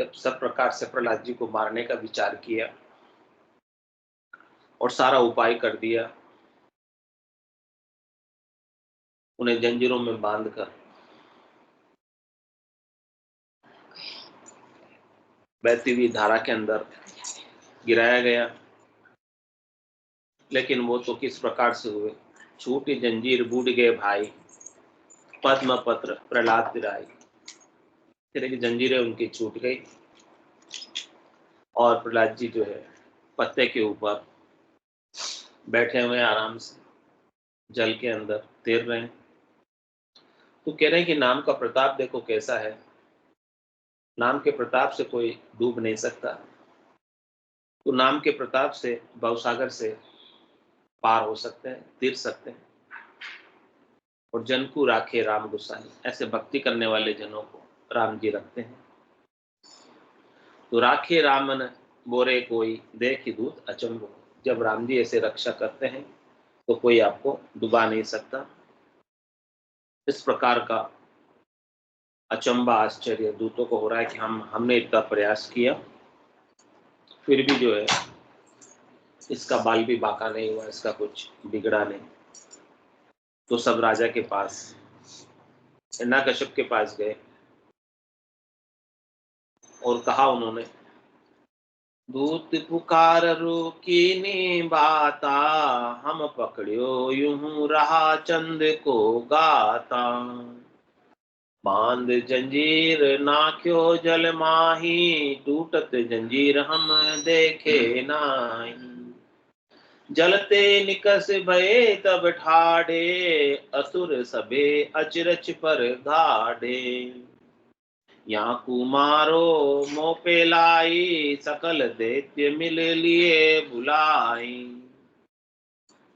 जब सब प्रकार से प्रहलाद जी को मारने का विचार किया और सारा उपाय कर दिया, उन्हें जंजीरों में बांधकर बहती हुई धारा के अंदर गिराया गया, लेकिन वो तो किस प्रकार से हुए। छूटी जंजीर बूढ़ गए भाई, पद्म पत्र प्रहलाद पिराई। फिर एक जंजीरें उनकी छूट गई और प्रहलाद जी जो है पत्ते के ऊपर बैठे हुए आराम से जल के अंदर तैर रहे हैं। तो कह रहे हैं कि नाम का प्रताप देखो कैसा है, नाम के प्रताप से कोई डूब नहीं सकता। तो नाम के प्रताप से भवसागर से पार हो सकते हैं, तीर सकते हैं। और जन को राखे राम गुसाई, ऐसे भक्ति करने वाले जनों को राम जी रखते हैं। तो राखे रामन बोरे कोई देखी दूत अचंभो, जब राम जी ऐसे रक्षा करते हैं तो कोई आपको डुबा नहीं सकता। इस प्रकार का अचंबा आश्चर्य दूतों को हो रहा है कि हमने इतना प्रयास किया, फिर भी जो है इसका बाल भी बांका नहीं हुआ, इसका कुछ बिगड़ा नहीं। तो सब राजा के पास, हिरण्यकश्यप के पास गए और कहा उन्होंने, दूत पुकार रुकीनी बाता, हम पकड़ियो यूं रहा चंद को गाता। बांध जंजीर नाख्यो जल माही, टूटत जंजीर हम देखे नाही। जलते निकस भये तब ठाड़े, असुर सबे अचरच पर घाड़े। यहाँ कुमारो मोपे लाई, सकल दैत्य मिल लिए बुलाई।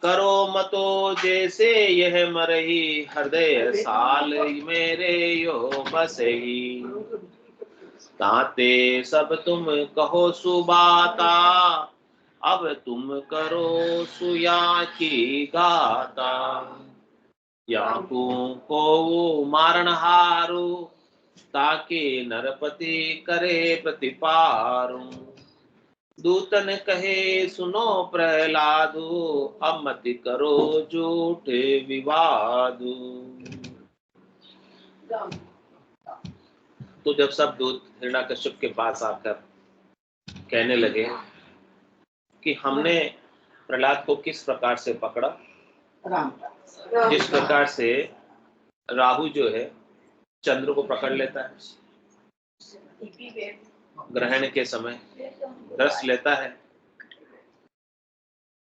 करो मतो जैसे यह मरही, हृदय साल मेरे यो बसही। ताते सब तुम कहो सुबाता, अब तुम करो सुया की गाता। याकू को मारण हारू, ताकि नरपति करे प्रतिपारू। दूतन कहे सुनो प्रहलादु, अब मत करो झूठे विवादु। तो जब सब दूत हिरण्यकश्यप के पास आकर कहने लगे कि हमने प्रहलाद को किस प्रकार से पकड़ा, जिस प्रकार से राहु जो है चंद्र को पकड़ लेता है, ग्रहण के समय रस लेता है,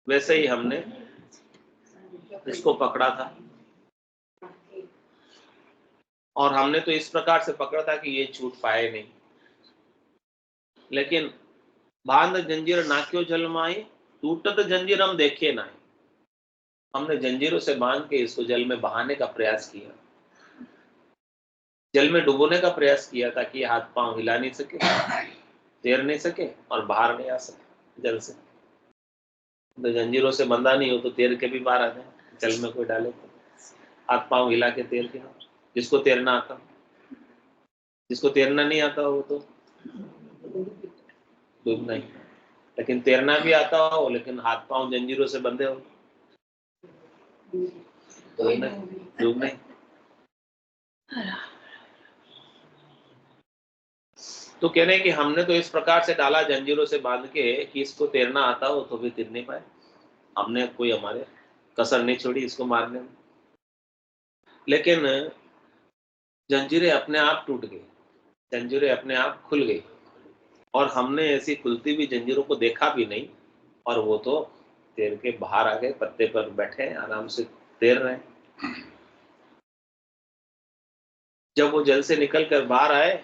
वैसे ही हमने इसको पकड़ा था। और हमने तो इस प्रकार से पकड़ा था कि ये छूट पाए नहीं। लेकिन बांध जंजीर नाक्यो जलमाई, टूटत जंजीर हम देखे नहीं। हमने जंजीरों से बांध के इसको जल में बहाने का प्रयास किया, जल में डुबोने का प्रयास किया, ताकि हाथ पांव हिला नहीं सके, तैर नहीं सके और बाहर नहीं आ सके जल से। तो जंजीरों से बंधा नहीं हो तो तैर के भी बाहर आ जाए, जल में कोई डाले तो हाथ पांव हिला के तैर के। जिसको तैरना आता, जिसको तैरना नहीं आता वो तो डूबना ही। लेकिन तैरना भी आता हो लेकिन हाथ पांव जंजीरों से बंधे हो, डूबना ही। तो कह रहे हैं कि हमने तो इस प्रकार से डाला जंजीरों से बांध के कि इसको तैरना आता हो तो भी तैर नहीं पाए। हमने कोई हमारे कसर नहीं छोड़ी इसको मारने में। लेकिन जंजीरें अपने आप टूट गई, जंजीरें अपने आप खुल गई और हमने ऐसी खुलती हुई जंजीरों को देखा भी नहीं, और वो तो तैर के बाहर आ गए, पत्ते पर बैठे आराम से तैर रहे हैं। जब वो जल से निकल कर बाहर आए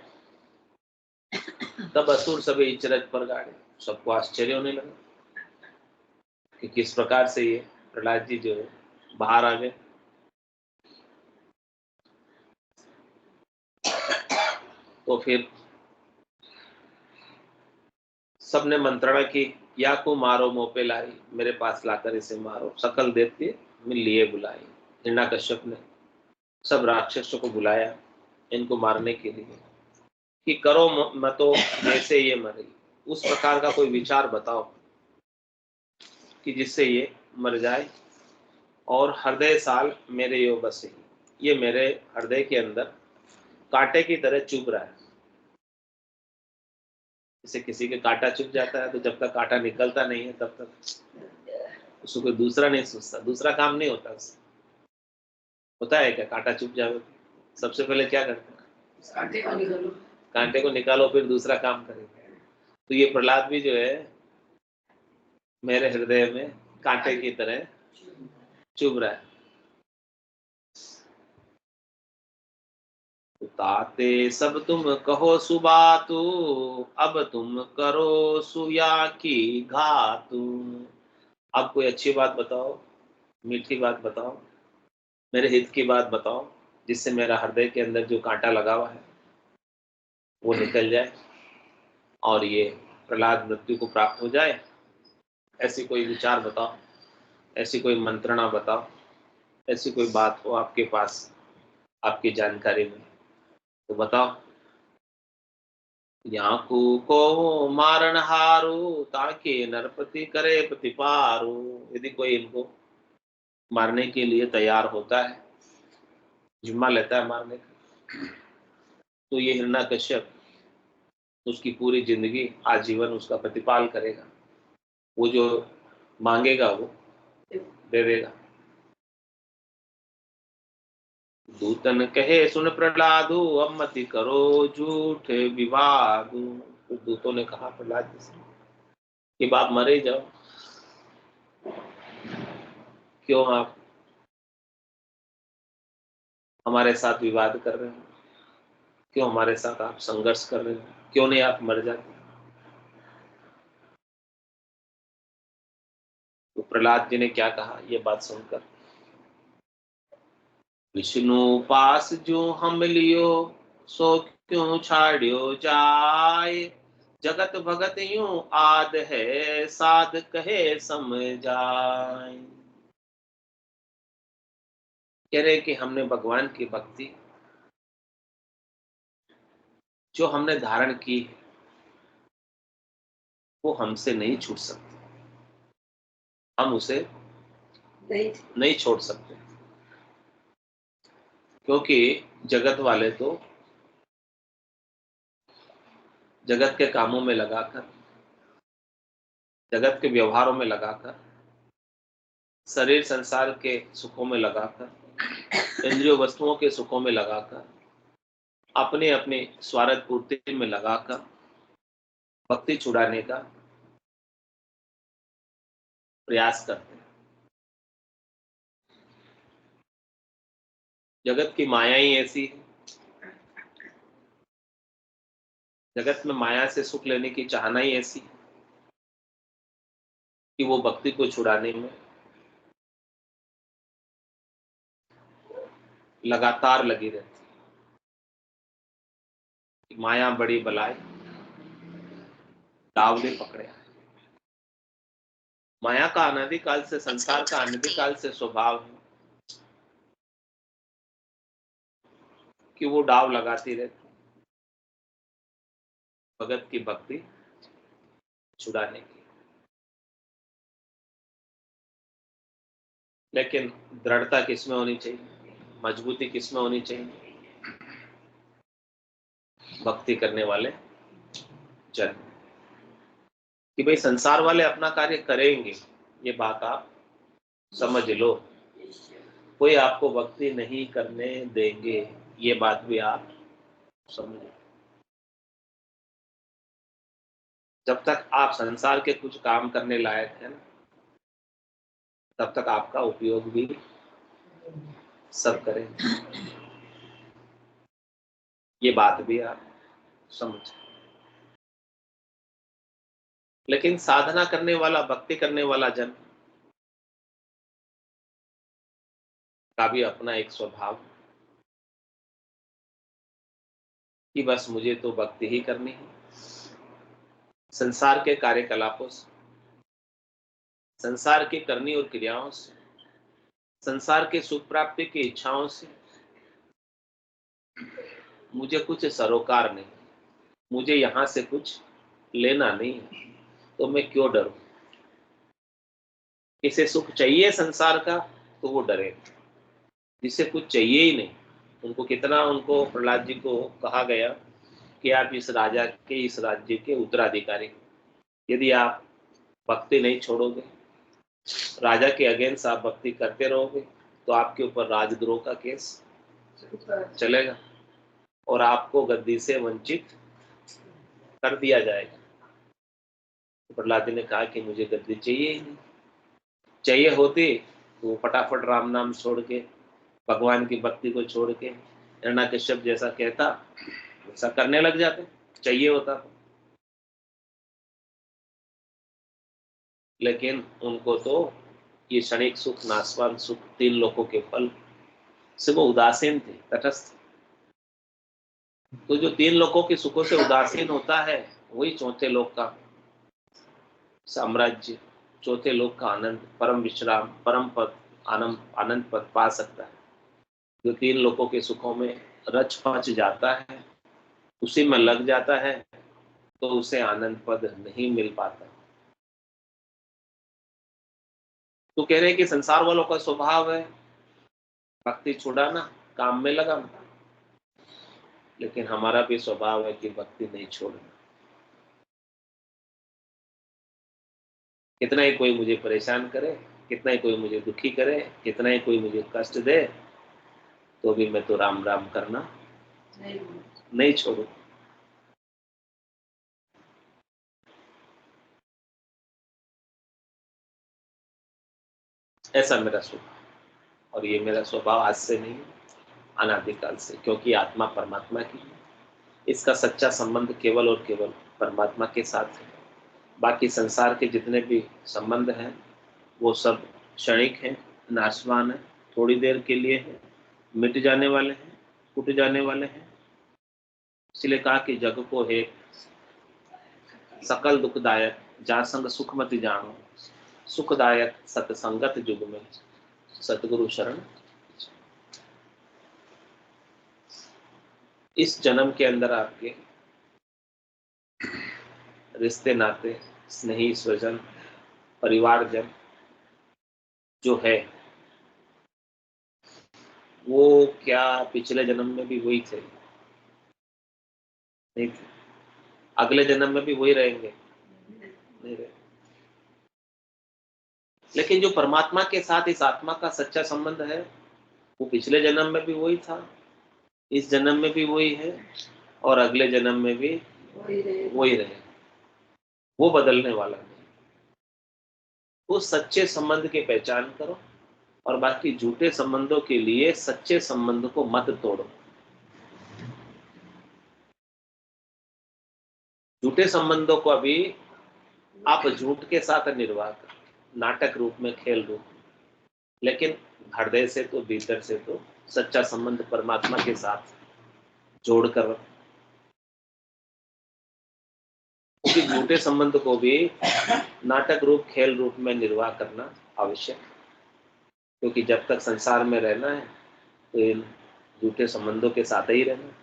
तब असुर सभी इचरज पर गाड़े। सबको आश्चर्य होने लगा कि किस प्रकार से ये प्रहलाद जी जो है बाहर आ गए। तो फिर सबने मंत्रणा की, या को मारो मोपे लाई, मेरे पास लाकर इसे मारो, सकल दैत्य मिल लिए बुलाई। हिरण्यकश्यप ने सब राक्षसों को बुलाया इनको मारने के लिए। कि करो मतो जैसे ये मरेगी, उस प्रकार का कोई विचार बताओ कि जिससे ये मर जाए। और हृदय साल मेरे यो बसे, ये मेरे हृदय के अंदर कांटे की तरह चुभ रहा है। जैसे किसी के कांटा चुभ जाता है तो जब तक कांटा निकलता नहीं है तब तक उसको कोई दूसरा नहीं सोचता, दूसरा काम नहीं होता उससे। होता है क्या? कांटा चुभ जाए सबसे पहले क्या करते हैं? कांटे को निकालो, कांटे को निकालो, फिर दूसरा काम करेंगे। तो ये प्रहलाद भी जो है मेरे हृदय में कांटे की तरह चुभ रहा है। ताते सब तुम कहो सुबातु, अब तुम करो सुया की घातु। अब कोई अच्छी बात बताओ, मीठी बात बताओ, मेरे हित की बात बताओ, जिससे मेरा हृदय के अंदर जो कांटा लगा हुआ है वो निकल जाए और ये प्रहलाद मृत्यु को प्राप्त हो जाए। ऐसी कोई विचार बताओ, ऐसी कोई मंत्रणा बताओ, ऐसी कोई बात हो आपके पास, आपकी जानकारी में, तो बताओ। याकू को मारन हारू, ताकि नरपति करे प्रतिपारू। यदि कोई इनको मारने के लिए तैयार होता है, जिम्मा लेता है मारने का, तो ये हिरण्यकश्यप उसकी पूरी जिंदगी आजीवन उसका प्रतिपाल करेगा। वो जो मांगेगा वो दे देगा। दूतन कहे सुन प्रहलादु, अब मति करो झूठ विवादु। तो दूतों ने कहा प्रहलाद जी से कि बाप मरे जाओ, क्यों आप हमारे साथ विवाद कर रहे हो, क्यों हमारे साथ आप संघर्ष कर रहे हो, क्यों नहीं आप मर जाते। तो प्रहलाद जी ने क्या कहा ये बात सुनकर, विष्णु पास जो हम लियो, सो क्यों छाड़ियो जाय। जगत भगत यूं आद है, साध कहे समझाय। कह रहे कि हमने भगवान की भक्ति जो हमने धारण की वो हमसे नहीं छूट सकती, हम उसे नहीं छोड़ सकते। क्योंकि जगत वाले तो जगत के कामों में लगाकर, जगत के व्यवहारों में लगाकर, शरीर संसार के सुखों में लगाकर, इंद्रिय वस्तुओं के सुखों में लगाकर, अपने अपने स्वार्थ पूर्ति में लगाकर भक्ति छुड़ाने का प्रयास करते हैं। जगत की माया ही ऐसी है, जगत में माया से सुख लेने की चाहना ही ऐसी है कि वो भक्ति को छुड़ाने में लगातार लगी रहती है। माया बड़ी बलाय, दावले पकड़े आए। माया का अनादिकाल से, संसार का अनादिकाल से स्वभाव है कि वो डाव लगाती रहती भगत की भक्ति छुड़ाने की। लेकिन दृढ़ता किसमें होनी चाहिए, मजबूती किसमें होनी चाहिए? भक्ति करने वाले जन। कि भाई संसार वाले अपना कार्य करेंगे, ये बात आप समझ लो। कोई आपको भक्ति नहीं करने देंगे, ये बात भी आप समझो। जब तक आप संसार के कुछ काम करने लायक हैं, तब तक आपका उपयोग भी सब करेंगे, ये बात भी आप समझ। लेकिन साधना करने वाला, भक्ति करने वाला जन का भी अपना एक स्वभाव कि बस मुझे तो भक्ति ही करनी है। संसार के कार्यकलापों से, संसार की करनी और क्रियाओं से, संसार के सुख प्राप्ति की इच्छाओं से मुझे कुछ सरोकार नहीं। मुझे यहाँ से कुछ लेना नहीं है, तो मैं क्यों डरूं? किसे सुख चाहिए संसार का तो वो डरे, जिसे कुछ चाहिए ही नहीं, उनको कितना, उनको प्रहलाद जी को कहा गया कि आप इस राजा के, इस राज्य के उत्तराधिकारी, यदि आप भक्ति नहीं छोड़ोगे, राजा के अगेंस्ट आप भक्ति करते रहोगे, तो आपके ऊपर राजद्रोह का केस चलेगा और आपको गद्दी से वंचित कर दिया जाएगा। तो प्रहलाद जी ने कहा कि मुझे गद्दी चाहिए ही नहीं, चाहिए होती तो वो फटाफट राम नाम छोड़ के, भगवान की भक्ति को छोड़ के हिरण्यकश्यप जैसा कहता वैसा करने लग जाते, चाहिए होता तो। लेकिन उनको तो ये क्षणिक सुख, नाशवान सुख, तीन लोगों के फल से वो उदासीन थे, तटस्थ। तो जो तीन लोगों के सुखों से उदासीन होता है, वही चौथे लोक का साम्राज्य, चौथे लोक का आनंद, परम विश्राम, परम पद, आनंद आनंद पद पा सकता है। जो तीन लोगों के सुखों में रच पच जाता है, उसी में लग जाता है, तो उसे आनंद पद नहीं मिल पाता। तो कह रहे हैं कि संसार वालों का स्वभाव है भक्ति छुड़ाना, काम में लगाना, लेकिन हमारा भी स्वभाव है कि भक्ति नहीं छोड़ना। कितना ही कोई मुझे परेशान करे, कितना ही कोई मुझे दुखी करे, कितना ही कोई मुझे कष्ट दे, तो भी मैं तो राम राम करना नहीं छोड़ू। ऐसा मेरा स्वभाव, और ये मेरा स्वभाव आज से नहीं, अनादिकाल से, क्योंकि आत्मा परमात्मा की है। इसका सच्चा संबंध केवल और केवल परमात्मा के साथ है। बाकी संसार के जितने भी संबंध हैं वो सब क्षणिक हैं, नाशवान है, थोड़ी देर के लिए है, मिट जाने वाले हैं, टूट जाने वाले हैं। इसलिए कहा कि जग को है सकल दुखदायक, जा संग सुख मति जानो, सुखदायक सतसंगत जुग में सतगुरु शरण। इस जन्म के अंदर आपके रिश्ते नाते, स्नेही स्वजन, परिवारजन जो है, वो क्या पिछले जन्म में भी वही थे? नहीं थे। अगले जन्म में भी वही रहेंगे? नहीं रहे। लेकिन जो परमात्मा के साथ इस आत्मा का सच्चा संबंध है, वो पिछले जन्म में भी वही था, इस जन्म में भी वही है, और अगले जन्म में भी वही रहे। वो बदलने वाला नहीं। वो सच्चे संबंध की पहचान करो, और बाकी झूठे संबंधों के लिए सच्चे संबंध को मत तोड़ो। झूठे संबंधों को अभी आप झूठ के साथ निर्वाह करो, नाटक रूप में, खेल रूप में, लेकिन हृदय से तो, भीतर से तो सच्चा संबंध परमात्मा के साथ जोड़कर रखो। क्योंकि झूठे संबंध को भी नाटक रूप, खेल रूप में निर्वाह करना आवश्यक है। क्योंकि जब तक संसार में रहना है तो इन झूठे संबंधों के साथ ही रहना है।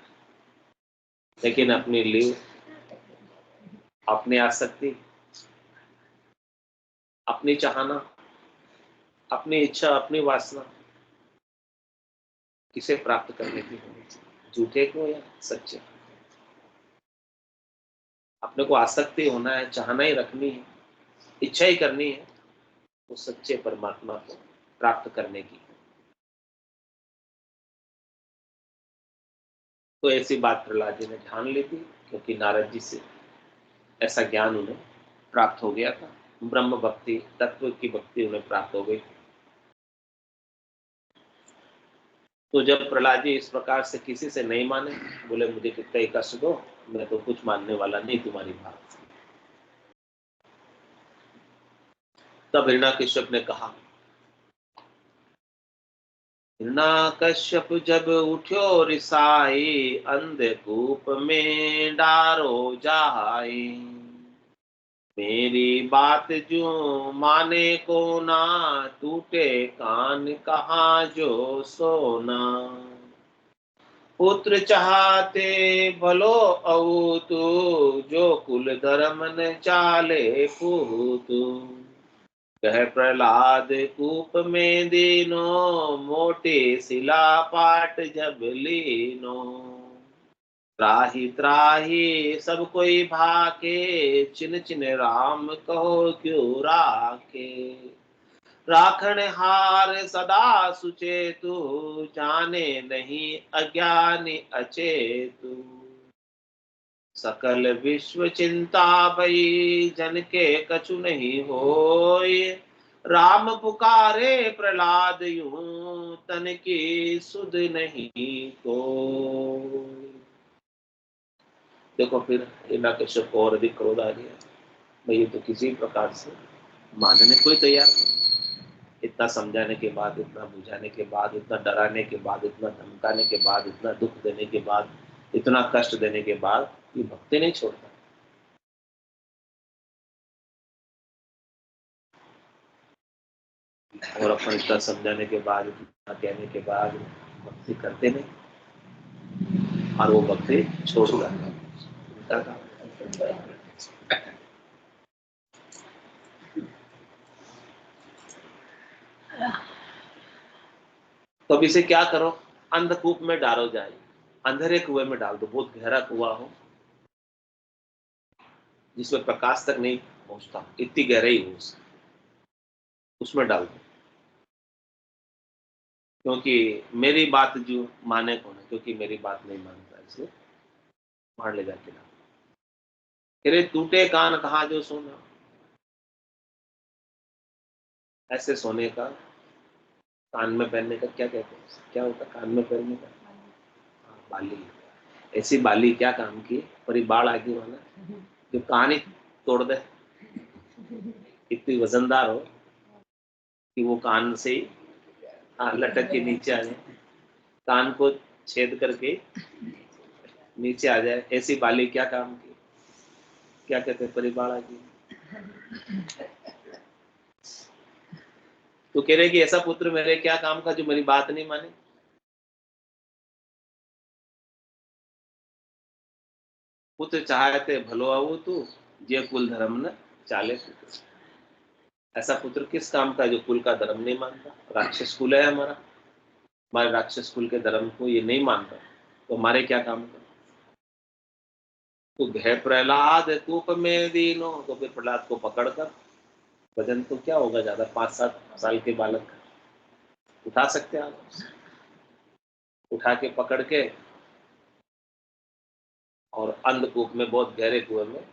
लेकिन अपनी लिव, अपनी आसक्ति, अपनी चाहना, अपनी इच्छा, अपनी वासना किसे प्राप्त करने की होनी चाहिए, झूठे को या सच्चे? अपने को आसक्ति होना है, चाहना ही रखनी है, इच्छा ही करनी है, वो सच्चे परमात्मा को प्राप्त करने की। तो ऐसी बात प्रहलाद जी ने ठान ली थी, क्योंकि नारद जी से ऐसा ज्ञान उन्हें प्राप्त हो गया था, ब्रह्म भक्ति, तत्व की भक्ति उन्हें प्राप्त हो गई। तो जब प्रहलाद जी इस प्रकार से किसी से नहीं माने, बोले मुझे कितना ही कष्ट दो, मैं तो कुछ मानने वाला नहीं तुम्हारी बात। तब हिरण्यकश्यप ने कहा, हिरण्यकश्यप जब उठ्यो रिसाई, अंधकूप में डारो जाई, मेरी बात जो माने को ना, टूटे कान कहाँ जो सोना। पुत्र चाहते भलो अवतु, जो कुल धर्म न चाले पूतु। कह प्रहलाद कूप में दीनो, मोटे शिला पाट जब लीनो। त्राही त्राही सब कोई भाके, चिन चिन राम कहो क्यों राखे। राखण हार सदा सुचेतु, जाने नहीं अज्ञानी अचेतु। सकल विश्व चिंता भई, जन के कछु नहीं होय। राम पुकारे प्रहलाद यूं, तन की सुध नहीं को। देखो फिर हिरण्यकश्यप को और अधिक क्रोध आ गया। भाई ये तो किसी प्रकार से मानने को ही तैयार नहीं। इतना समझाने के बाद, इतना बुझाने के बाद, इतना डराने के बाद, इतना धमकाने के बाद, इतना दुख देने के बाद, इतना कष्ट देने के बाद ये भक्ति नहीं छोड़ता। और अपन इतना समझाने के बाद, इतना कहने के बाद भक्ति करते नहीं, और वो भक्ति छोड़ता है। तो अब इसे क्या करो, अंधकूप में डालो जाए, अंधेरे कुएं में डाल दो। बहुत गहरा कुआं हो जिसमें प्रकाश तक नहीं पहुंचता, इतनी गहराई हो उसमें डाल दो। क्योंकि मेरी बात जो माने कौन है, क्योंकि मेरी बात नहीं मानता, इसलिए मार ले जाके डाल। तेरे टूटे कान कहाँ जो सुना, ऐसे सोने का कान में पहनने का क्या कहते हैं, क्या होता कान में पहनने का? हाँ, बाली। ऐसी बाली क्या काम की, पर ये बाढ़ आगे वाला जो कान ही तोड़ दे, इतनी वजनदार हो कि वो कान से लटक के नीचे आ जाए, कान को छेद करके नीचे आ जाए। ऐसी बाली क्या काम की, क्या कहते हैं, परिबाड़ आगे। तो कह रहे कि ऐसा पुत्र मेरे क्या काम का जो मेरी बात नहीं माने। पुत्र चाहते भलो आवो तू, जे कुल धर्म न चाले पुत्र। ऐसा पुत्र किस काम का जो कुल का धर्म नहीं मानता। राक्षस कुल है हमारा, हमारे राक्षस कुल के धर्म को ये नहीं मानता, तो हमारे क्या काम का। तो भय प्रहलाद कूप में दीनो, तो फिर प्रहलाद को पकड़कर, वजन तो क्या होगा ज्यादा, 5-7 साल के बालक उठा सकते हैं आप, उठा के पकड़ के और अंधकूप में, बहुत गहरे कुएं में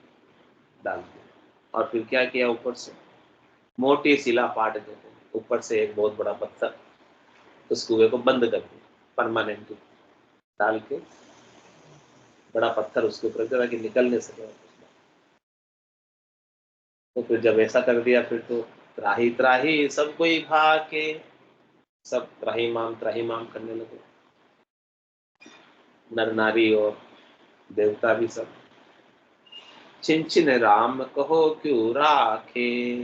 डाल दिया। और फिर क्या किया, ऊपर से मोटी शिला पाट देते, ऊपर से एक बहुत बड़ा पत्थर उस कुएं को बंद कर दिया परमानेंटली, डाल के बड़ा पत्थर उसके ऊपर रख दिया ताकि निकल नहीं सके। तो फिर जब ऐसा कर दिया, फिर तो त्राही त्राही सब कोई भागे, सब त्राही माम करने लगे, नर नारी और देवता भी सब। छिन छिन राम कहो क्यों राखे,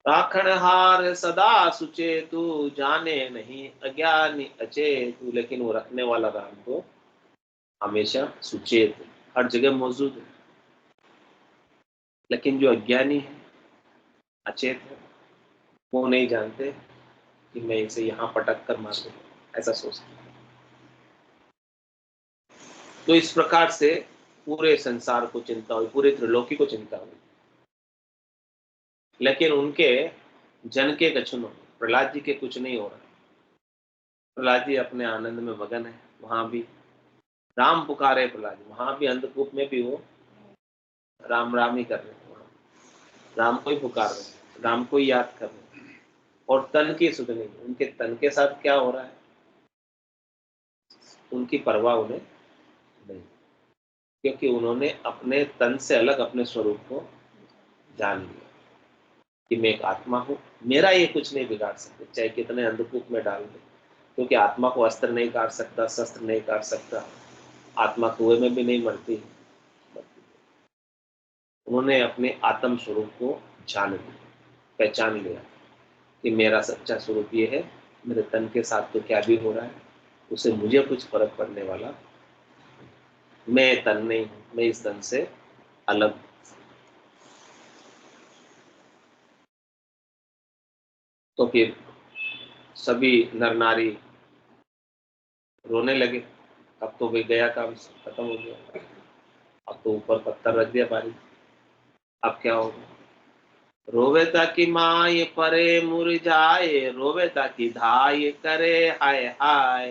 राखण हार सदा सुचेतु, जाने नहीं अज्ञानी अचेतु। लेकिन वो रखने वाला राम तो हमेशा सुचेत है, हर जगह मौजूद है। लेकिन जो अज्ञानी है, अचेत है, वो नहीं जानते कि मैं इसे यहाँ पटक कर मार दूँ, ऐसा सोचते। तो इस प्रकार से पूरे संसार को चिंता हुई, पूरे त्रिलोकी को चिंता हुई, लेकिन उनके जन के कछु न, प्रहलाद जी के कुछ नहीं हो रहा। प्रहलाद जी अपने आनंद में मगन है, वहां भी राम पुकारे प्रहलाद, वहां भी अंधकूप में भी वो राम राम ही कर रहे हैं, राम को ही पुकार रहे हैं, राम को ही याद कर रहे हैं। और तन की सुध नहीं, उनके तन के साथ क्या हो रहा है उनकी परवाह उन्हें नहीं, क्योंकि उन्होंने अपने तन से अलग अपने स्वरूप को जान लिया कि मैं एक आत्मा हूँ, मेरा ये कुछ नहीं बिगाड़ सकते, चाहे कितने अंधकूप में डाल दे। क्योंकि आत्मा को अस्त्र नहीं काट सकता, शस्त्र नहीं काट सकता, आत्मा कुएं में भी नहीं मरती। उन्होंने अपने आत्म स्वरूप को जान लिया, पहचान लिया कि मेरा सच्चा स्वरूप ये है, मेरे तन के साथ तो क्या भी हो रहा है उसे मुझे कुछ फर्क पड़ने वाला, मैं तन नहीं हूं, मैं इस तन से अलग। तो फिर सभी नर नारी रोने लगे। अब तो भाई गया काम, खत्म हो गया, अब तो ऊपर पत्थर रख दिया पानी, अब क्या होगा। रोवे ताकि माय परे मुरझाए, रोवे ताकि धाय करे हाय हाय।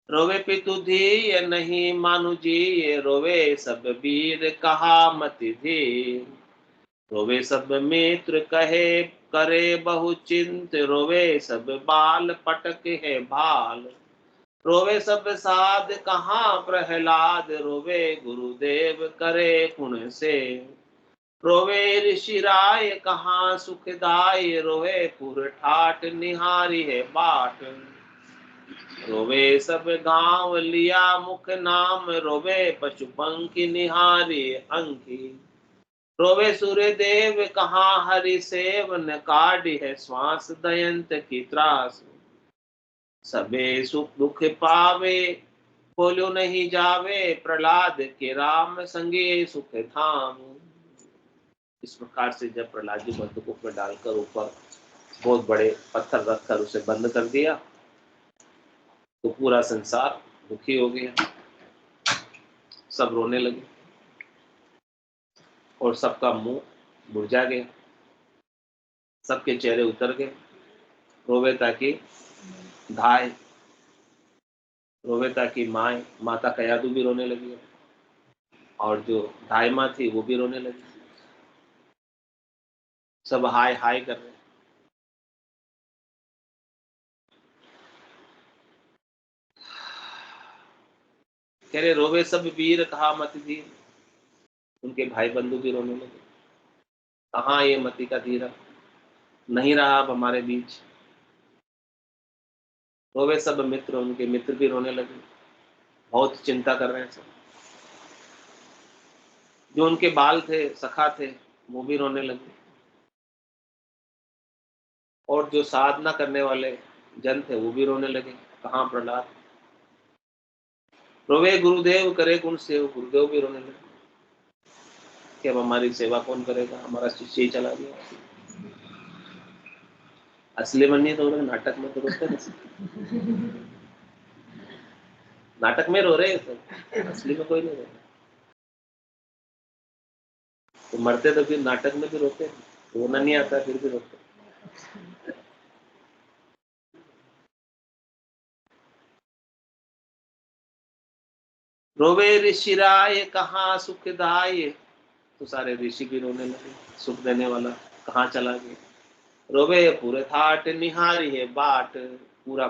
रोवे पितु धी नहीं मानु जी, रोवे सब वीर कहा मत धीर। रोवे सब मित्र कहे करे बहु चिंत, रोवे सब बाल पटक है भाल। रोवे सब साध कहाँ प्रहलाद, रोवे गुरुदेव करे पुण्य से। रोवे ऋषि राय कहाँ सुखदाय, रोवे पुर ठाट निहारी है बाट। रोवे सब गांव लिया मुख नाम, रोवे पशु पंखी निहारी अंकी। रोवे सूर्य देव कहाँ हरि सेवन, काढ़ी है श्वास दयंत की त्रास। सबे सुख दुख पावे बोलो नहीं जावे, प्रहलाद के राम संगे सुख धाम। इस प्रकार से जब प्रहलाद जी बंदूकों में डालकर ऊपर बहुत बड़े पत्थर रखकर उसे बंद कर दिया, तो पूरा संसार दुखी हो गया, सब रोने लगे और सबका मुंह मुरझा गया, सबके चेहरे उतर गए। रोवे ताकि धाय, रोवे ताकि माए, माता कयादू भी रोने लगी और जो धाय माँ थी वो भी रोने लगी। सब हाय हाय कर रहे। कह रहे रोवे सब वीर कहा मत धीर, उनके भाई बंधु भी रोने लगे। कहाँ ये मति का धीरा, नहीं रहा अब हमारे बीच। रोवे सब मित्र, उनके मित्र भी रोने लगे, बहुत चिंता कर रहे हैं सब। जो उनके बाल थे, सखा थे, वो भी रोने लगे। और जो साधना करने वाले जन थे वो भी रोने लगे। कहाँ प्रहलाद। रोवे गुरुदेव करे गुण सेव, गुरुदेव भी रोने लगे कि अब हमारी सेवा कौन करेगा, हमारा शिष्य ही चला गया। असली में नहीं रो रहे, नाटक में तो रोते हैं। नाटक में रो रहे हैं सब, असली में कोई नहीं रो रहा। तो मरते तो फिर नाटक में भी रोते हैं, रोना नहीं आता फिर भी रोते। रोवे ऋषि राय कहाँ सुखदाय, तो सारे ऋषि भी रोने लगे, सुख देने वाला कहाँ चला गया। रोवे पूरे थाट निहारी है बाट, पूरा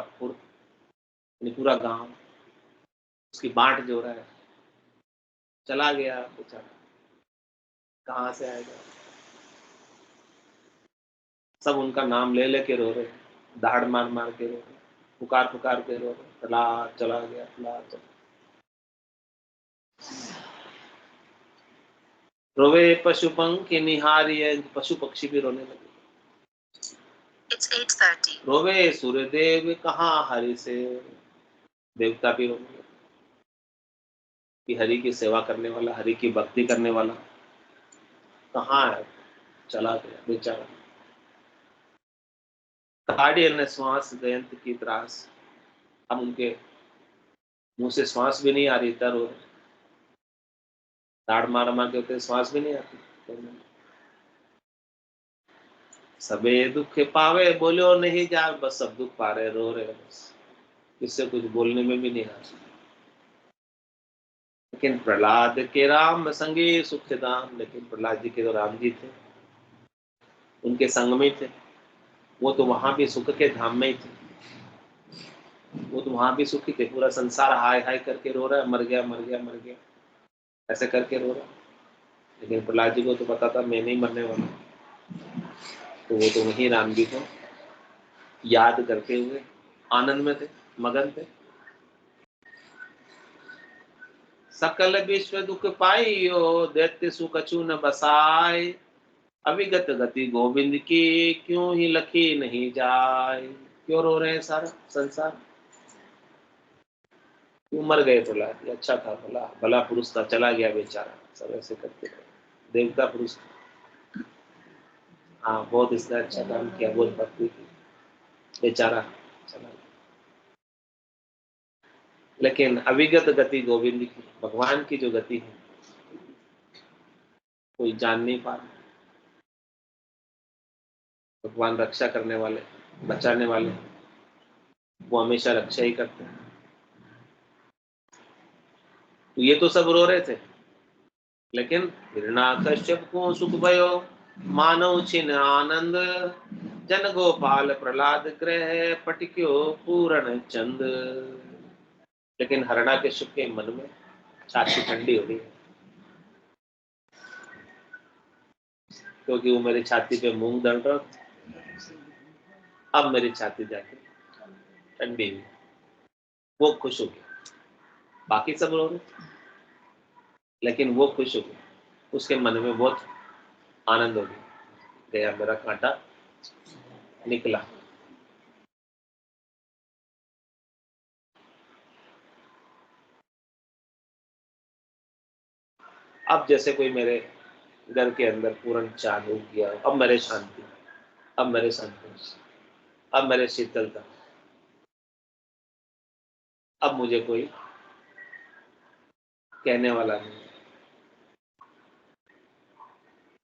गांव उसकी बाट जो रहा है, चला गया बेचारा, कहाँ से आएगा। सब उनका नाम ले लेके रो रहे, दहाड़ मार मार के रो रहे, पुकार पुकार के रो रहे, प्रहलाद चला गया, प्रहलाद चला। रोवे पशु पंखी निहारी है, पशु पक्षी भी रोने लगे। It's 8:30. रोवे सूर्यदेव कहाँ हरि से, देवता भी रोने लगे कि हरि की सेवा करने वाला, हरि की भक्ति करने वाला कहाँ है, चला गया बेचारा। काढ़ी ने श्वास दयंत की त्रास, अब उनके मुंह से श्वास भी नहीं आ रही, तर दाढ़ मार मार के होते श्वास भी नहीं आती। सबे दुख पावे बोलो नहीं जा, बस सब दुख पा रहे, रो रहे बस, इससे कुछ बोलने में भी नहीं आ रहा। लेकिन प्रहलाद के राम संगे सुख दाम, लेकिन प्रहलाद जी के जो राम जी थे उनके संग में थे, वो तो वहां भी सुख के धाम में ही थे, वो तो वहां भी सुखी थे। पूरा संसार हाय हाय करके रो रहा है, मर गया मर गया मर गया ऐसे करके रो रहा है, लेकिन प्रहलाद जी को तो पता था मैं नहीं मरने वाला। तो वो तो वहीं राम जी को याद करते हुए आनंद में थे, मगन थे। सकल विश्व दुख पाइयो, दैत्य सुख अछु न बसाए। अविगत गति गोविंद की, क्यों ही लखी नहीं जाए। क्यों रो रहे हैं सारा संसार, क्यों मर गए प्रहलाद? ये अच्छा था, भला भला पुरुष था, चला गया बेचारा। सब ऐसे करते थे, देवता पुरुष। हाँ, बहुत इसने अच्छा काम किया, बहुत भक्ति की, बेचारा चला गया। लेकिन अविगत गति गोविंद की, भगवान की जो गति है कोई जान नहीं पा रहा। भगवान रक्षा करने वाले, बचाने वाले, वो हमेशा रक्षा ही करते हैं। तो ये तो सब रो रहे थे, लेकिन हिरण्याकश्यप को सुख भयो, मानव छिन आनंद, जन गोपाल प्रहलाद ग्रह पटिक्यो पूर्ण चंद। लेकिन हिरण्याकश्यप के मन में छाती ठंडी हो गई, क्योंकि वो मेरी छाती पे मूंग दल रहा, अब मेरी छाती जाके ठंडी हुई, वो खुश हो गया। बाकी सब रो रहे, लेकिन वो खुश हो गया, उसके मन में बहुत आनंद हो गया, गया मेरा कांटा निकला। अब जैसे कोई मेरे घर के अंदर पूर्ण चांद उग गया, अब मेरे शांति, अब मेरे संतोष, अब मेरे शीतलता, अब मुझे कोई कहने वाला नहीं।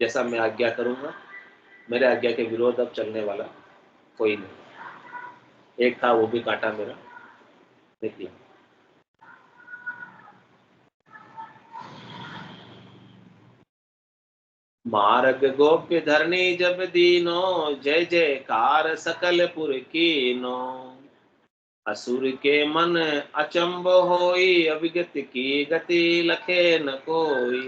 जैसा मैं आज्ञा करूंगा, मेरे आज्ञा के विरोध अब चलने वाला कोई नहीं। एक था, वो भी कांटा मेरा निकला। मार्ग गोप्य धरनी जब दीनो, जय जयकार सकल पुर कीनो। असुर के मन अचंभ होई, अविगत की गति लखे न कोई।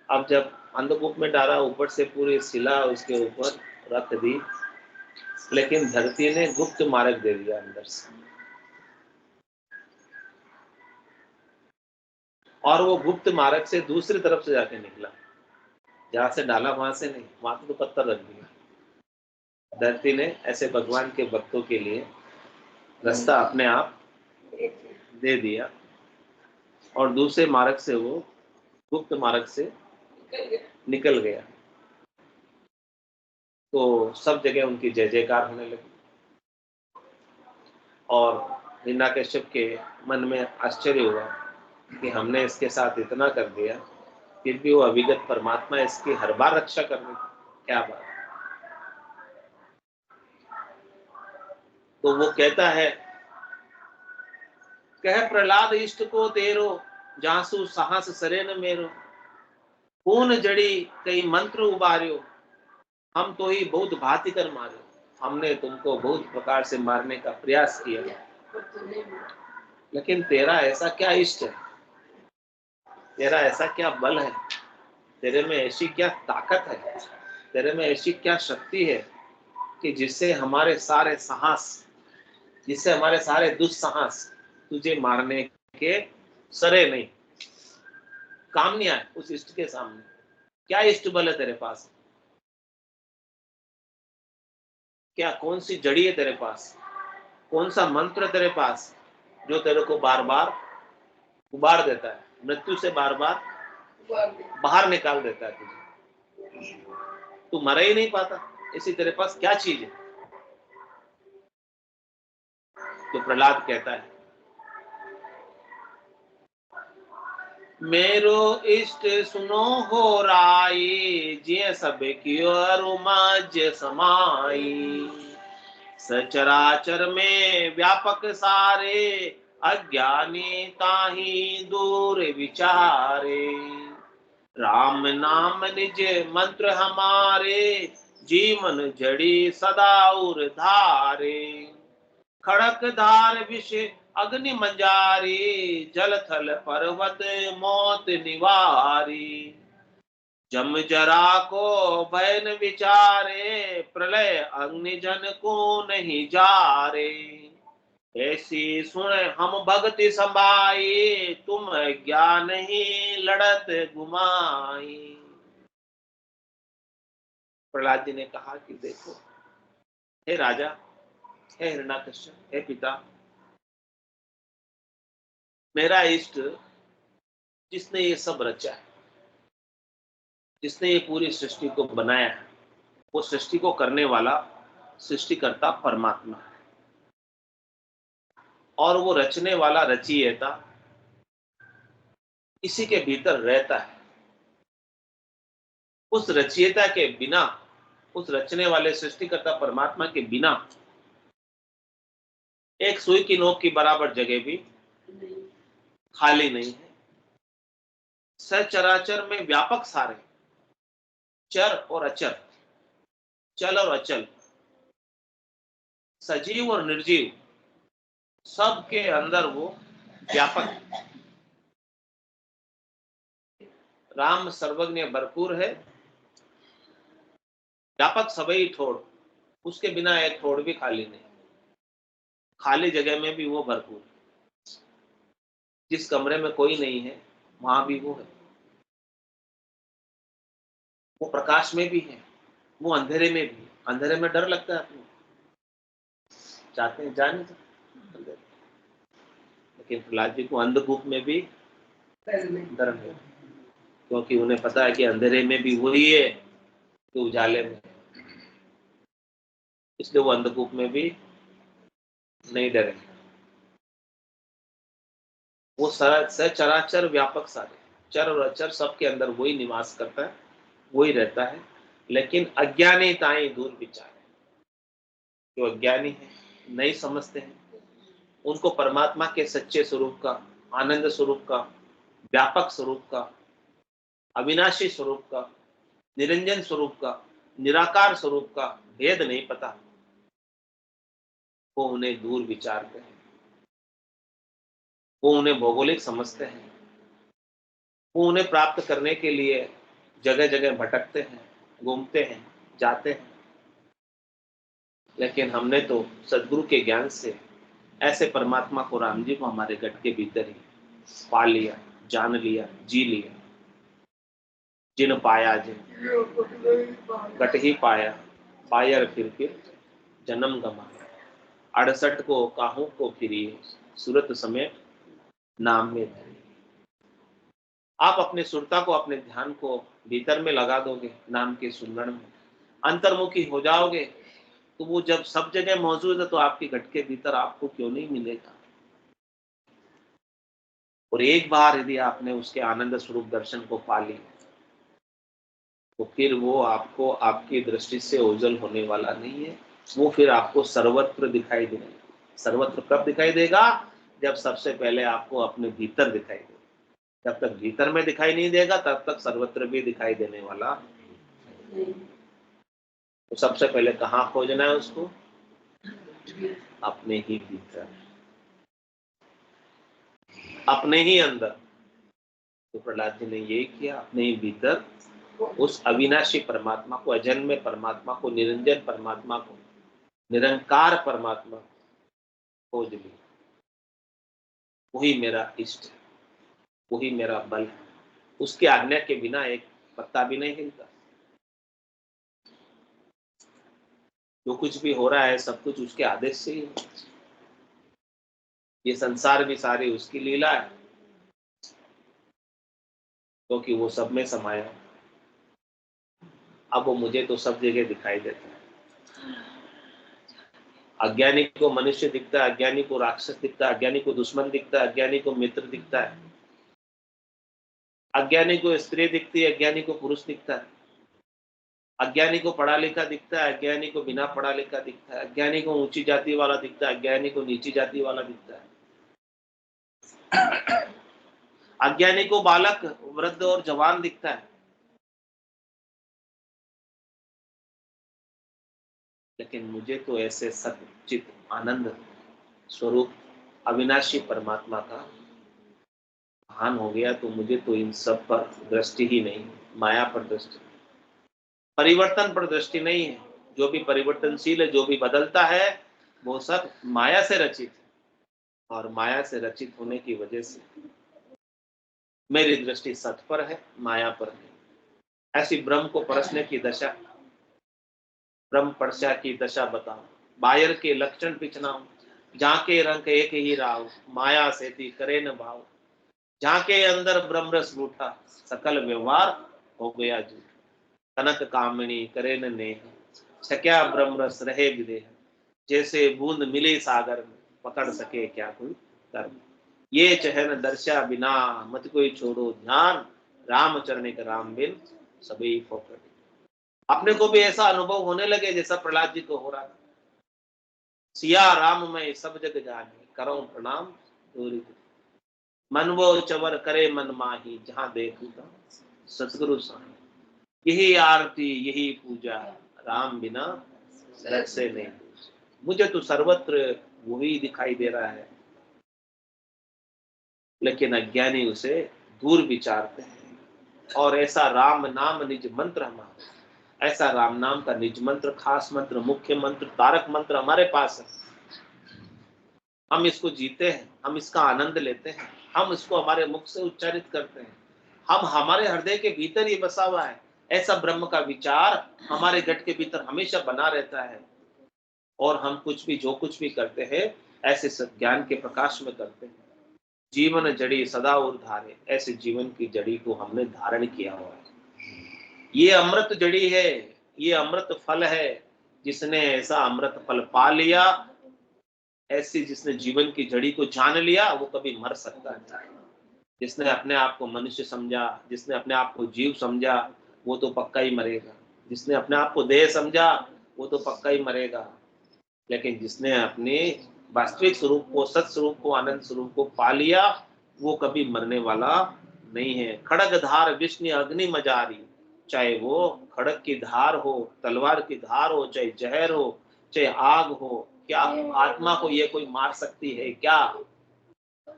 अब जब अंधकूप में डाला, ऊपर से पूरी शिला उसके ऊपर रख दी, लेकिन धरती ने गुप्त मार्ग दे दिया अंदर से, और वो गुप्त मार्ग से दूसरी तरफ से जाके निकला, जहां से डाला वहां से नहीं, वहां तो पत्थर रख दिया। धरती ने ऐसे भगवान के भक्तों के लिए रास्ता अपने आप दे दिया, और दूसरे मार्ग से वो गुप्त मार्ग से निकल गया। तो सब जगह उनकी जय जयकार होने लगी, और हिरण्याकश्यप के मन में आश्चर्य हुआ कि हमने इसके साथ इतना कर दिया, फिर भी वो अविगत परमात्मा इसकी हर बार रक्षा कर रही, क्या बात। तो वो कहता है, कह प्रहलाद इष्ट को तेरो, जासु साहस सरे न मेरो। खून जड़ी कई मंत्र उबार्यो, हम तो ही बहुत भांति कर मारे। हमने तुमको बहुत प्रकार से मारने का प्रयास किया, लेकिन तेरा ऐसा क्या इष्ट है, तेरा ऐसा क्या बल है, तेरे में ऐसी क्या ताकत है, तेरे में ऐसी क्या शक्ति है कि जिससे हमारे सारे साहस, जिससे हमारे सारे दुस्साहस तुझे मारने के सरे नहीं, काम नहीं आए उस इष्ट के सामने। क्या इष्ट बल है तेरे पास? क्या कौन सी जड़ी है तेरे पास? कौन सा मंत्र है तेरे पास जो तेरे को बार बार उबार देता है, मृत्यु से बार बार बाहर निकाल देता है तुझे, तू मर ही नहीं पाता, इसी तेरे पास क्या चीज है? तो प्रहलाद कहता है, मेरो इष्ट सुनो हो राई, जिय सब कियो रुमाज समाई। सचराचर में व्यापक सारे, अज्ञानी ताही दूर विचारे। राम नाम निज मंत्र हमारे, जीवन जड़ी सदा उर धारे। खड़क धार विष अग्नि मंजारी, जल थल पर्वत मौत निवारी। जम जरा को भयन विचारे, प्रलय अग्नि जन को नहीं जारे। ऐसी सुन हम भक्ति संभाई, तुम ज्ञान ही लड़त घुमाई। प्रहलाद जी ने कहा कि देखो, हे राजा, हे हिरण्याकश्यप, हे पिता, मेरा इष्ट जिसने ये सब रचा है, जिसने ये पूरी सृष्टि को बनाया है, वो सृष्टि को करने वाला सृष्टिकर्ता परमात्मा है, और वो रचने वाला रचयिता इसी के भीतर रहता है। उस रचयिता के बिना, उस रचने वाले सृष्टिकर्ता परमात्मा के बिना एक सुई की नोक की बराबर जगह भी खाली नहीं है। सचराचर में व्यापक सारे चर और अचर, चल और अचल, सजीव और निर्जीव, सबके अंदर वो व्यापक। राम सर्वज्ञ भरपूर है, व्यापक सबई ठोड़, उसके बिना एक ठोड़ भी खाली नहीं। खाली जगह में भी वो भरपूर, जिस कमरे में कोई नहीं है वहां भी वो है। वो प्रकाश में भी है, वो अंधेरे में भी। अंधेरे में डर लगता है आपको, चाहते हैं जाने तो, लेकिन प्रहलाद जी को अंधकूप में भी डर है, क्योंकि उन्हें पता है कि अंधेरे में भी वही है तो उजाले में, इसलिए वो अंधकूप में भी नहीं डरे। वो सचराचर व्यापक सारे चर और अचर सबके अंदर वही निवास करता है, वही रहता है। लेकिन अज्ञानी ताई दूर विचार, जो अज्ञानी है, नहीं समझते हैं, उनको परमात्मा के सच्चे स्वरूप का, आनंद स्वरूप का, व्यापक स्वरूप का, अविनाशी स्वरूप का, निरंजन स्वरूप का, निराकार स्वरूप का भेद नहीं पता, वो उन्हें दूर विचारते हैं, वो उन्हें भौगोलिक समझते हैं, वो उन्हें प्राप्त करने के लिए जगह जगह भटकते हैं, घूमते हैं, जाते हैं। लेकिन हमने तो सदगुरु के ज्ञान से ऐसे परमात्मा को, राम जी को हमारे गट के भीतर ही पा लिया, जान लिया, जी लिया। जिन पाया जिन गट ही पाया, पायर फिर जन्म गमाया। 68 को काहू को फिरिए, सूरत समेत नाम में धरी। आप अपने सुरता को, अपने ध्यान को भीतर में लगा दोगे, नाम के सुमरण में अंतर्मुखी हो जाओगे, तो वो जब सब जगह मौजूद है तो आपके घट के भीतर आपको क्यों नहीं मिलेगा। और एक बार यदि आपने उसके आनंद स्वरूप दर्शन को पा लिया, तो फिर वो आपको आपकी दृष्टि से ओझल होने वाला नहीं है। वो फिर आपको सर्वत्र दिखाई देगा। सर्वत्र कब दिखाई देगा? जब सबसे पहले आपको अपने भीतर दिखाई देगा। जब तक भीतर में दिखाई नहीं देगा तब तक सर्वत्र भी दिखाई देने वाला नहीं। तो सबसे पहले कहाँ खोजना है उसको? अपने ही भीतर, अपने ही अंदर। तो प्रहलाद जी ने यही किया, अपने ही भीतर उस अविनाशी परमात्मा को, अजन्मे परमात्मा को, निरंजन परमात्मा को, निरंकार परमात्मा खोज ली। वही मेरा इष्ट है, वही मेरा बल है। उसकी आज्ञा के बिना एक पत्ता भी नहीं हिलता। जो कुछ भी हो रहा है सब कुछ उसके आदेश से ही है। ये संसार भी सारी उसकी लीला है, क्योंकि वो सब में समाया है। अब वो मुझे तो सब जगह दिखाई देता है। अज्ञानी को मनुष्य दिखता है, अज्ञानी को राक्षस दिखता है, अज्ञानी को दुश्मन दिखता है, अज्ञानी को मित्र दिखता है, अज्ञानी को स्त्री दिखती है, अज्ञानी को पुरुष दिखता है, अज्ञानी को पढ़ा लिखा दिखता है, अज्ञानी को बिना पढ़ा लिखा दिखता है, अज्ञानी को ऊंची जाति वाला दिखता है, अज्ञानी को नीची जाति वाला दिखता है, अज्ञानी को बालक, वृद्ध और जवान दिखता है। लेकिन मुझे तो ऐसे सच्चित आनंद स्वरूप अविनाशी परमात्मा का भान हो गया, तो मुझे तो इन सब पर दृष्टि ही नहीं, माया पर दृष्टि, परिवर्तन पर दृष्टि नहीं है। जो भी परिवर्तनशील है, जो भी बदलता है, वो सब माया से रचित है, और माया से रचित होने की वजह से मेरी दृष्टि सत पर है, माया पर नहीं। ऐसी ब्रह्म को परसने की दशा, ब्रह्म परसा की दशा बताओ, बायर के लक्षण पिछनाओ, झांके रंग एक ही राव, माया सेती करे न भाव। झांके अंदर ब्रह्म रस रूठा, सकल व्यवहार हो गया झूठ। कनक कामिनी करे न नेह, छक्या ब्रह्म रस रहे विदेह। जैसे बूंद मिली सागर में, पकड़ सके क्या कोई कर्म। ये चहन दर्शा बिना, मत कोई छोड़ो ध्यान। राम चरणिक राम बिन सभी फोकट। अपने को भी ऐसा अनुभव होने लगे जैसा प्रहलाद जी को हो रहा था। सिया राम में सब जग जाने, करो प्रणाम दूरी। मन वो चवर करे मन माही, जहां देखूं सतगुरु साईं। यही आरती यही पूजा, राम बिना रख से नहीं। मुझे तो सर्वत्र वही दिखाई दे रहा है, लेकिन अज्ञानी उसे दूर विचारते हैं। और ऐसा राम नाम निज मंत्र हमारा, ऐसा राम नाम का निज मंत्र, खास मंत्र, मुख्य मंत्र, तारक मंत्र हमारे पास है। हम इसको जीते हैं, हम इसका आनंद लेते हैं, हम इसको हमारे मुख से उच्चारित करते हैं। हम हमारे हृदय के भीतर ही बसा हुआ है। ऐसा ब्रह्म का विचार हमारे गट के भीतर हमेशा बना रहता है। और हम कुछ भी जो कुछ भी करते हैं ऐसे ज्ञान के प्रकाश में करते हैं। जीवन जड़ी सदा और धारे, ऐसे जीवन की जड़ी को हमने धारण किया हुआ है। ये अमृत जड़ी है, ये अमृत फल है। जिसने ऐसा अमृत फल पा लिया, ऐसी जिसने जीवन की जड़ी को जान लिया, वो कभी मर सकता है। जिसने अपने आप को मनुष्य समझा, जिसने अपने आप को जीव समझा, वो तो पक्का ही मरेगा। जिसने अपने आप को देह समझा, वो तो पक्का ही मरेगा। लेकिन जिसने अपने वास्तविक स्वरूप को, सत स्वरूप को, आनंद स्वरूप को पा लिया, वो कभी मरने वाला नहीं है। खड़ग धार विष्णु अग्नि मजारी, चाहे वो खड़ग की धार हो, तलवार की धार हो, चाहे जहर हो, चाहे आग हो, क्या आत्मा को ये कोई मार सकती है क्या?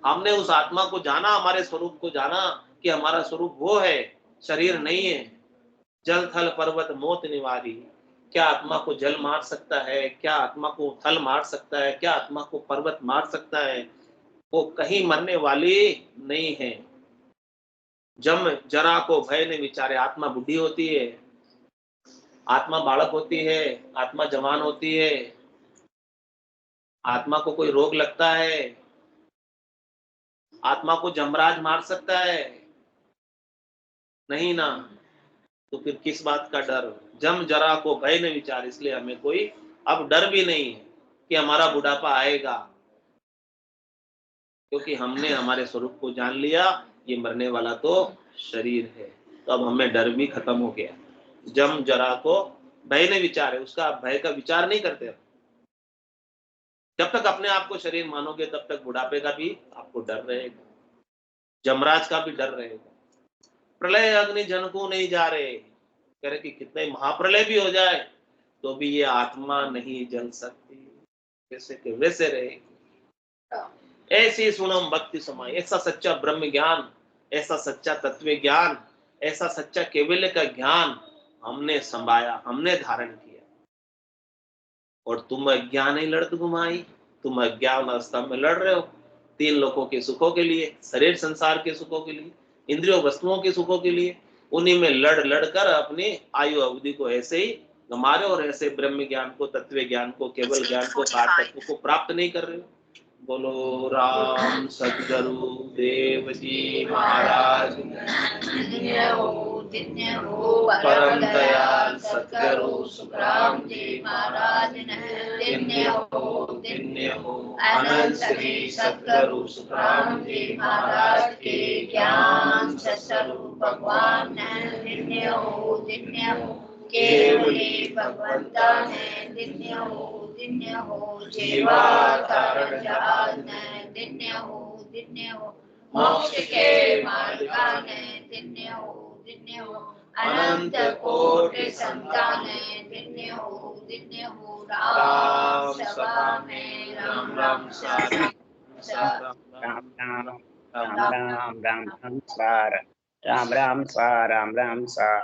हमने उस आत्मा को जाना, हमारे स्वरूप को जाना कि हमारा स्वरूप वो है, शरीर नहीं है। जल थल पर्वत मोत निवारी, क्या आत्मा को जल मार सकता है? क्या आत्मा को थल मार सकता है? क्या आत्मा को पर्वत मार सकता है? वो कहीं मरने वाली नहीं है। जम जरा को भय ने विचारे, आत्मा बुढ़ी होती है, आत्मा बालक होती है, आत्मा जवान होती है, आत्मा को कोई रोग लगता है, आत्मा को जमराज मार सकता है? नहीं ना। तो फिर किस बात का डर? जम जरा को भय ने विचार, इसलिए हमें कोई अब डर भी नहीं है कि हमारा बुढ़ापा आएगा, क्योंकि हमने हमारे स्वरूप को जान लिया। ये मरने वाला तो शरीर है, तो अब हमें डर भी खत्म हो गया। जम जरा को भय ने विचार है, उसका भय का विचार नहीं करते। जब तक अपने आप को शरीर मानोगे, तब तक बुढ़ापे का भी आपको डर रहेगा, जमराज का भी डर रहेगा। प्रलय अग्नि जनकू नहीं जा रहे, कह रहे कि कितने महाप्रलय भी हो जाए तो भी ये आत्मा नहीं जल सकती, वैसे के वैसे रहेगी। ऐसी सुनम भक्ति समाई, ऐसा सच्चा ब्रह्म ज्ञान, ऐसा सच्चा तत्व ज्ञान, ऐसा सच्चा केवल्य का ज्ञान हमने संभाया, हमने धारण किया। और तुम अज्ञान ही लड़त घुमाई, तुम अज्ञान अवस्था में लड़ रहे हो, तीन लोगों के सुखों के लिए, शरीर संसार के सुखों के लिए, इंद्रियों वस्तुओं के सुखों के लिए, उन्हीं में लड़ लड़ कर अपनी आयु अवधि को ऐसे ही गमा रहे हो, और ऐसे ब्रह्म ज्ञान को, तत्व ज्ञान को, केवल ज्ञान को, सार तत्व को प्राप्त नहीं कर रहे हो। बोलो राम सद्गुरु देव जी महाराज, परम दयाल सद्गुरु सुखराम जी महाराज, दिन्य हो अनंत श्री सद्गुरु सुखराम जी महाराज के ज्ञान स्वरूप भगवान है। दिन्य हो केवली भगवंता है। दिन्य हो जीवा तारण जहाज है। दिन्य हो मोक्ष के मार्ग है। दिन्य हो अनंत कोटि संतान है। दिन्य हो राम सभा में राम राम सारी राम राम राम राम राम राम सा राम राम सा राम राम सा